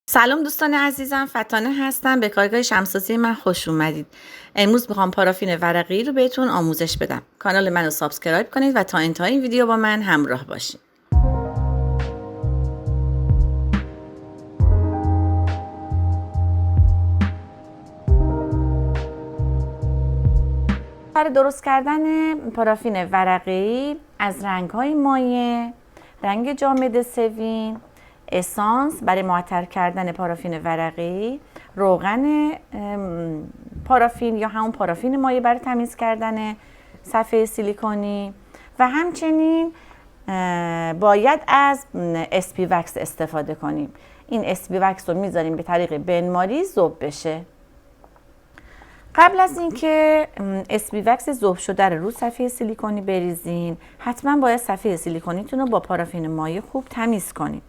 سلام دوستان عزیزم، فتانه هستم. به کارگاه شمسازی من خوش اومدید. امروز میخوام پارافین ورقی رو بهتون آموزش بدم. کانال منو سابسکرایب کنید و تا انتهای این ویدیو با من همراه باشید. برای درست کردن پارافین ورقی از رنگ‌های مایع، رنگ جامد سوین، اسانس برای معطر کردن پارافین ورقی، روغن پارافین یا همون پارافین مایع برای تمیز کردن صفحه سیلیکونی و همچنین باید از اسپی وکس استفاده کنیم. این اسپی وکس رو میذاریم به طریق بنماری ذوب بشه. قبل از اینکه اسپی وکس ذوب شده رو صفحه سیلیکونی بریزین، حتما باید صفحه سیلیکونیتون رو با پارافین مایع خوب تمیز کنید.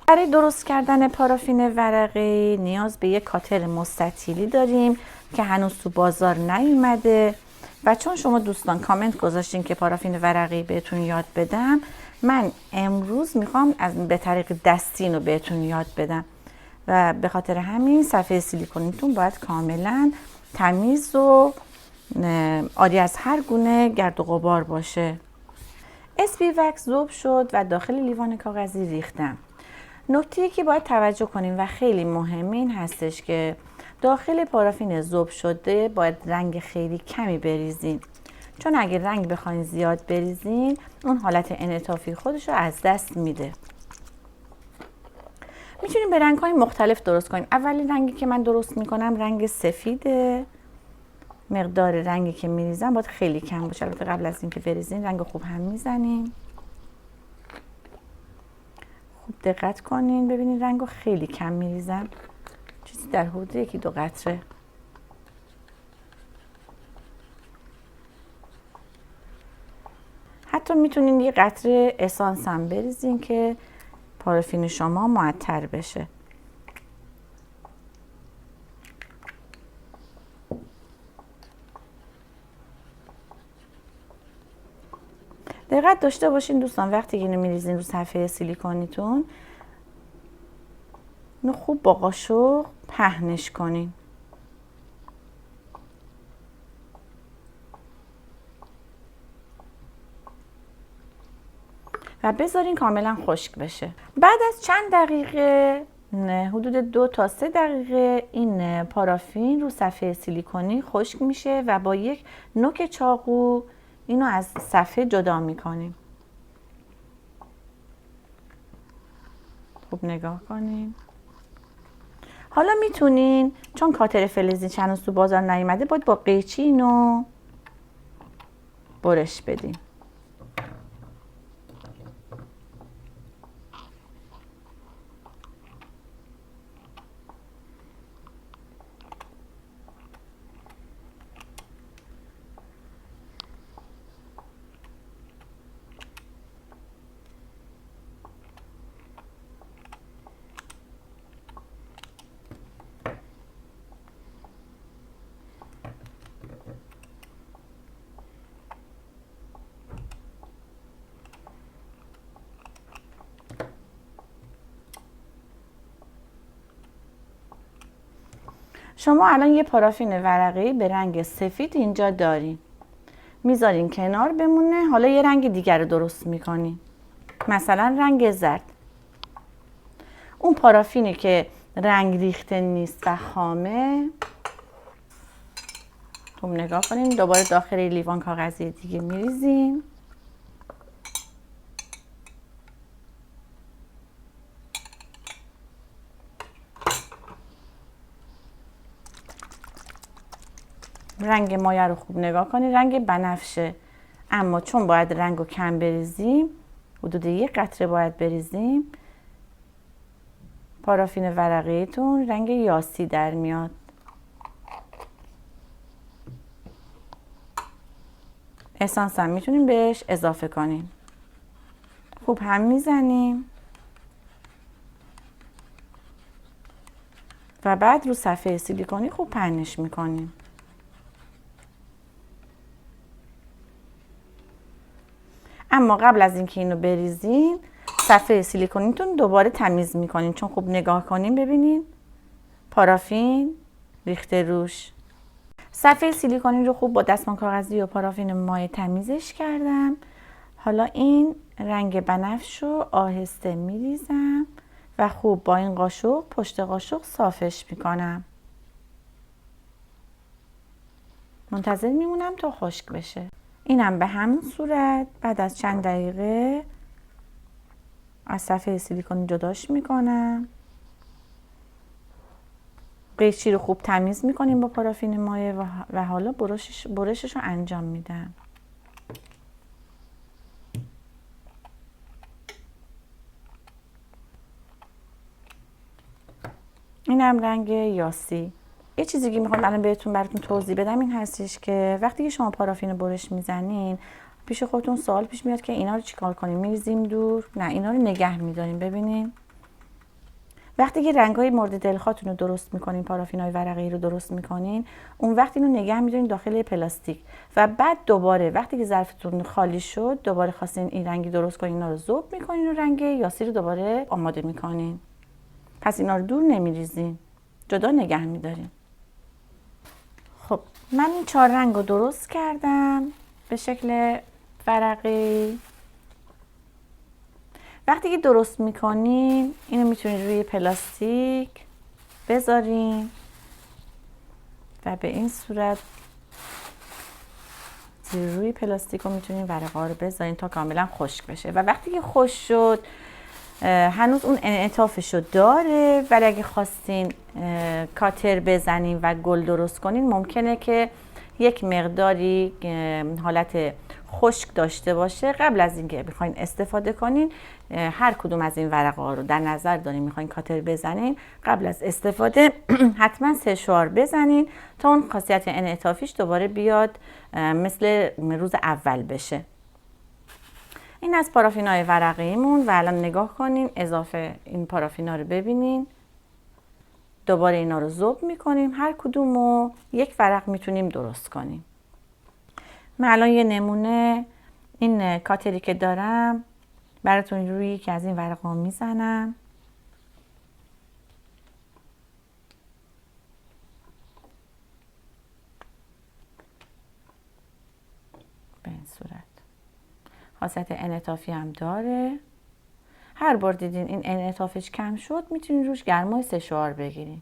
برای درست کردن پارافین ورقی نیاز به یک کاتر مستطیلی داریم که هنوز تو بازار نیومده و چون شما دوستان کامنت گذاشتین که پارافین ورقی بهتون یاد بدم، من امروز میخوام به طریق دستی رو بهتون یاد بدم و به خاطر همین صفحه سیلیکونیتون باید کاملا تمیز و عاری از هر گونه گرد و غبار باشه. اسپی وکس ذوب شد و داخل لیوان کاغذی ریختم. نکته‌ای که باید توجه کنیم و خیلی مهم این هستش که داخل پارافین ذوب شده باید رنگ خیلی کمی بریزین، چون اگه رنگ بخواین زیاد بریزین اون حالت انعطافی خودش رو از دست میده. میتونیم به رنگ‌های مختلف درست کنیم. اولین رنگی که من درست میکنم رنگ سفیده. مقدار رنگی که میریزم باید خیلی کم باشه. البته قبل از اینکه بریزین رنگ خوب هم میزنیم. خوب دقت کنین ببینین رنگو خیلی کم میریزم، چیزی در حدود 1-2 قطره. حتی میتونین یه قطره اسانس هم بریزین که پارافین شما معطر بشه. دقت داشته باشین دوستان وقتی اینو میریزین رو صفحه سیلیکونیتون اینو خوب با قاشق پهنش کنین و بذارین کاملا خشک بشه. بعد از چند دقیقه، حدود 2 تا 3 دقیقه، این پارافین رو صفحه سیلیکونی خشک میشه و با یک نوک چاقو اینو از صفحه جدا میکنیم. خوب نگاه کنین. حالا میتونین چون کاتر فلزی هنوز تو بازار نیومده باید با قیچی اینو برش بدین. شما الان یه پارافین ورقی به رنگ سفید اینجا دارین، میذارین کنار بمونه. حالا یه رنگ دیگر رو درست میکنین، مثلا رنگ زرد. اون پارافینی که رنگ ریخته نیست و خامه، خوب نگاه کنین، دوباره داخل لیوان کاغذی دیگه میریزین. رنگ مایع رو خوب نگاه کنید، رنگ بنفشه، اما چون باید رنگ رو کم بریزیم، حدود 1 قطره باید بریزیم، پارافین ورقیتون رنگ یاسی در میاد. اسانس هم میتونیم بهش اضافه کنیم. خوب هم میزنیم و بعد رو صفحه سیلیکونی خوب پهنش میکنیم. اما قبل از اینکه اینو بریزین صفحه سیلیکونیتون دوباره تمیز میکنین، چون خوب نگاه کنین ببینین پارافین ریخته روش. صفحه سیلیکونی رو خوب با دستمال کاغذی یا پارافین مایع تمیزش کردم. حالا این رنگ بنفش رو آهسته میریزم و خوب با این قاشق پشت قاشق صافش میکنم. منتظر میمونم تا خشک بشه. اینم به همین صورت بعد از چند دقیقه از صفحه سیلیکونی جداش میکنم. قیچی رو خوب تمیز میکنیم با پارافین مایع و حالا برشش رو انجام میدم. اینم رنگ یاسی. یه چیزی که میخوام الان براتون توضیح بدم این هستش که وقتی که شما پارافین برش میزنین پیش خودتون سوال پیش میاد که اینا رو چیکار کنیم؟ میریزیم دور؟ نه، اینا رو نگه میداریم. ببینین وقتی که رنگ‌های مورد دلخواهتون رو درست میکنین، پارافین‌های ورقی رو درست میکنین، اون وقت اینو نگه میدارین داخل پلاستیک و بعد دوباره وقتی که ظرفتون خالی شد دوباره خواستین این رنگی درست کنین، اینا رو ذوب میکنین و رنگ یاسی رو دوباره آماده میکنین. پس اینا رو دور نمیریزین، جدا نگه میدارین. خب من این 4 رنگ رو درست کردم به شکل ورقی. وقتی که درست میکنین اینو میتونید روی پلاستیک بذارین و به این صورت روی پلاستیک رو میتونین ورقا رو بذارین تا کاملا خشک بشه و وقتی که خشک شد هنوز اون انعطافش رو داره، ولی اگه خواستین کاتر بزنین و گل درست کنین ممکنه که یک مقداری حالت خشک داشته باشه. قبل از اینکه بخواین استفاده کنین هر کدوم از این ورقا رو در نظر دارین میخواین کاتر بزنین، قبل از استفاده حتما سشوار بزنین تا اون خاصیت انعطافیش دوباره بیاد مثل روز اول بشه. این از پارافینای ورقیمون و الان نگاه کنین اضافه این پارافینا رو ببینین. دوباره اینا رو ذوب میکنیم، هر کدوم رو یک ورق میتونیم درست کنیم. من الان یه نمونه این کاتری که دارم براتون روی یکی از این ورقا میزنم. به این صورت خاصیت انعطافی هم داره. هر بار دیدین این انعطافش کم شد میتونین روش گرمای سشوار بگیرین.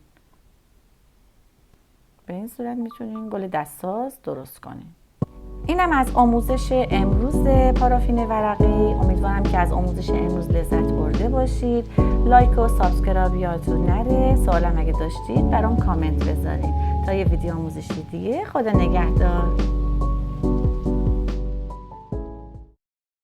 به این صورت میتونین گل دستساز درست کنین. اینم از آموزش امروز پارافین ورقی. امیدوارم که از آموزش امروز لذت برده باشید. لایک و سابسکرایب یادتون نره. سوالم اگه داشتید برام کامنت بذارین. تا یه ویدیو آموزشی دیگه، خدا نگهدار.